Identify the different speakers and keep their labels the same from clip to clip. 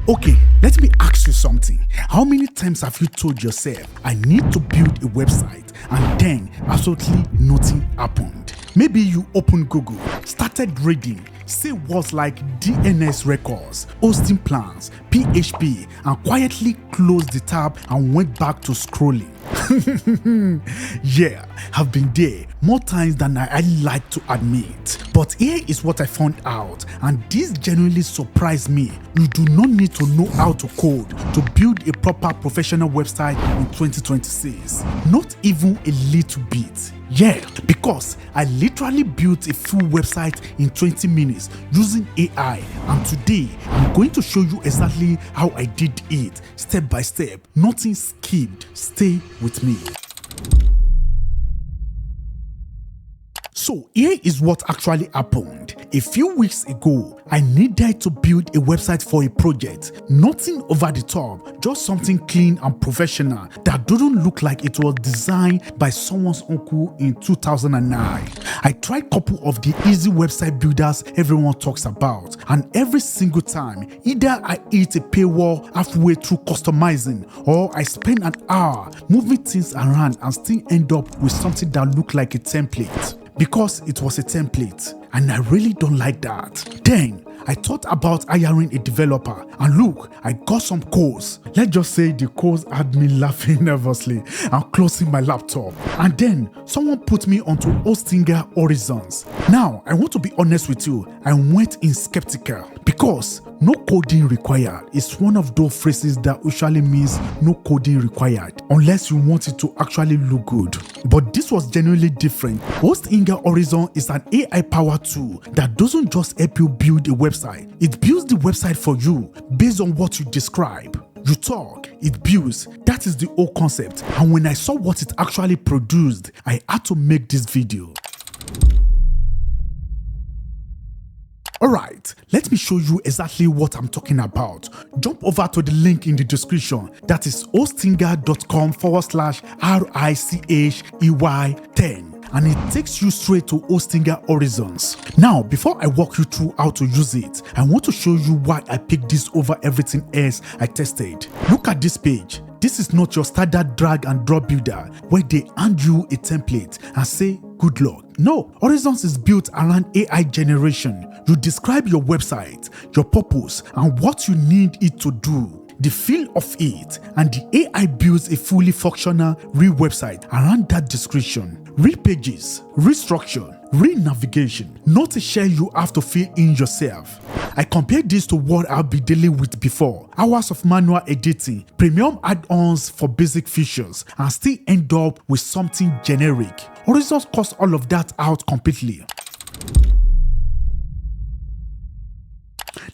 Speaker 1: Okay, let me ask you something. How many times have you told yourself, I need to build a website, and then absolutely nothing happened? Maybe you opened Google, started reading, say words like DNS records, hosting plans, PHP, and quietly closed the tab and went back to scrolling. Yeah, I've been there more times than I like to admit. But here is what I found out, and this genuinely surprised me. You do not need to know how to code to build a proper professional website in 2026. Not even a little bit. Yeah, because I literally built a full website in 20 minutes using AI, and today I'm going to show you exactly how I did it, step by step, nothing skipped. Stay with me. So here is what actually happened. A few weeks ago, I needed to build a website for a project. Nothing over the top, just something clean and professional that didn't look like it was designed by someone's uncle in 2009. I tried a couple of the easy website builders everyone talks about, and every single time, either I hit a paywall halfway through customizing, or I spend an hour moving things around and still end up with something that looked like a template. Because it was a template, and I really don't like that. Then I thought about hiring a developer, and look, I got some codes. Let's just say the codes had me laughing nervously and closing my laptop. And then someone put me onto Hostinger Horizons. Now, I want to be honest with you, I went in skeptical because no coding required is one of those phrases that usually means no coding required unless you want it to actually look good. But this was genuinely different. Hostinger Horizon is an AI-powered tool that doesn't just help you build a website. It builds the website for you based on what you describe. You talk, it builds. That is the whole concept. And when I saw what it actually produced, I had to make this video. Alright, let me show you exactly what I'm talking about. Jump over to the link in the description. That is hostinger.com/RICHEY10. And it takes you straight to Hostinger Horizons. Now, before I walk you through how to use it, I want to show you why I picked this over everything else I tested. Look at this page. This is not your standard drag and drop builder where they hand you a template and say good luck. No, Horizons is built around AI generation. You describe your website, your purpose, and what you need it to do, the feel of it, and the AI builds a fully functional real website around that description. Read pages, restructure, re-navigation, not a shell you have to fill in yourself. I compared this to what I've been dealing with before. Hours of manual editing, premium add-ons for basic features, and still end up with something generic. Horizons cuts all of that out completely.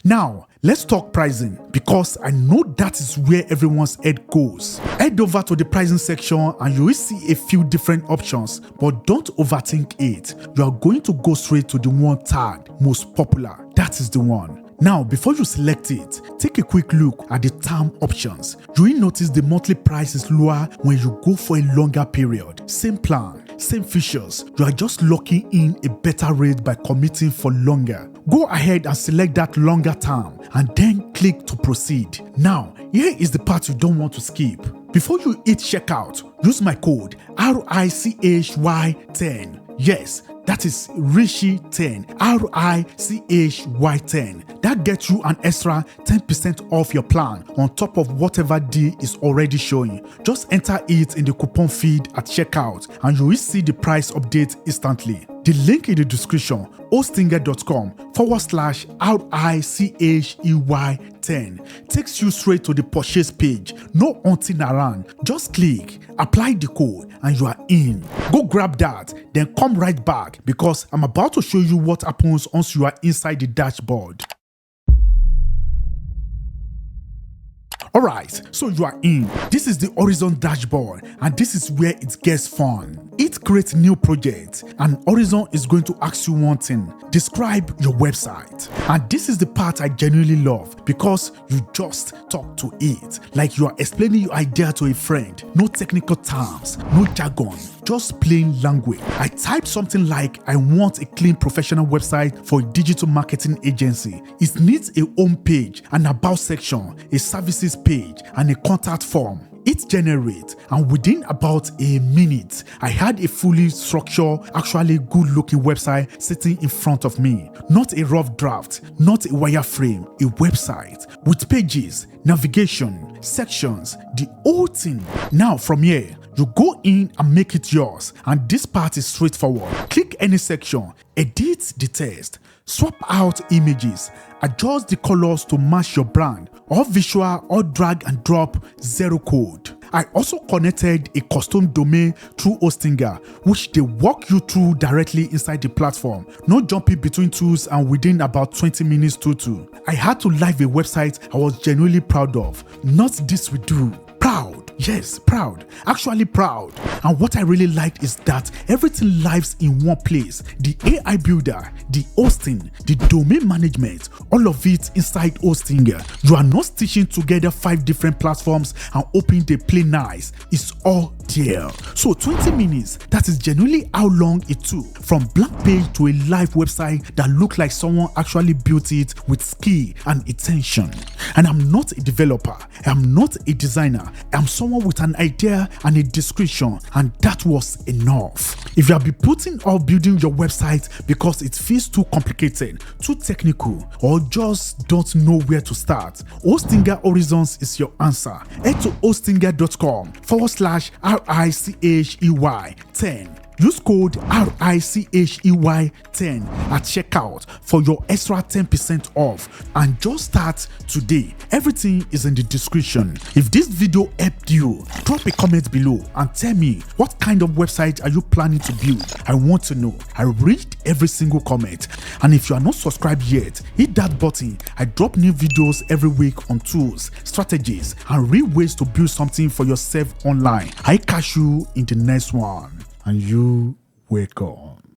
Speaker 1: Now, let's talk pricing, because I know that is where everyone's head goes. Head over to the pricing section and you will see a few different options, but don't overthink it. You are going to go straight to the one tagged most popular. That is the one. Now, before you select it, take a quick look at the term options. You will notice the monthly price is lower when you go for a longer period. Same plan, same features. You are just locking in a better rate by committing for longer. Go ahead and select that longer term and then click to proceed. Now, here is the part you don't want to skip. Before you hit checkout, use my code RICHY10. Yes, that is Richey10, RICHY10. That gets you an extra 10% off your plan on top of whatever deal is already showing. Just enter it in the coupon feed at checkout and you will see the price update instantly. The link in the description, hostinger.com/RICHEY10, takes you straight to the purchase page. No hunting around, just click, apply the code, and you are in. Go grab that, then come right back because I'm about to show you what happens once you are inside the dashboard. Alright, so you are in. This is the Horizon dashboard and this is where it gets fun. Hit hit create new project, and Horizon is going to ask you one thing: describe your website. And this is the part I genuinely love, because you just talk to it like you are explaining your idea to a friend. No technical terms, no jargon, just plain language. I typed something like, I want a clean professional website for a digital marketing agency. It needs a home page, an about section, a services page, and a contact form. It generates, and within about a minute, I had a fully structured, actually good looking website sitting in front of me. Not a rough draft, not a wireframe, a website with pages, navigation, sections, the whole thing. Now from here, you go in and make it yours, and this part is straightforward. Click any section, edit the text, swap out images, adjust the colors to match your brand, or visual or drag and drop, zero code. I also connected a custom domain through Hostinger, which they walk you through directly inside the platform. No jumping between tools, and within about 20 minutes total. I had to live a website I was genuinely proud of. Not this we do. Proud. Yes, proud. Actually proud. And what I really liked is that everything lives in one place. The AI builder, the hosting, the domain management, all of it inside Hostinger. You are not stitching together 5 different platforms and hoping they play nice. It's all there. So 20 minutes, that is genuinely how long it took from blank page to a live website that looked like someone actually built it with skill and attention. And I'm not a developer, I'm not a designer, I'm someone with an idea and a description, and that was enough. If you have been putting off building your website because it feels too complicated, too technical, or just don't know where to start, Hostinger Horizons is your answer. Head to hostinger.com/RICHEY10. Use code RICHEY10 at checkout for your extra 10% off, and just start today. Everything is in the description. If this video helped you, drop a comment below and tell me, what kind of website are you planning to build? I want to know. I read every single comment. And if you are not subscribed yet, hit that button. I drop new videos every week on tools, strategies, and real ways to build something for yourself online. I catch you in the next one. And you wake up.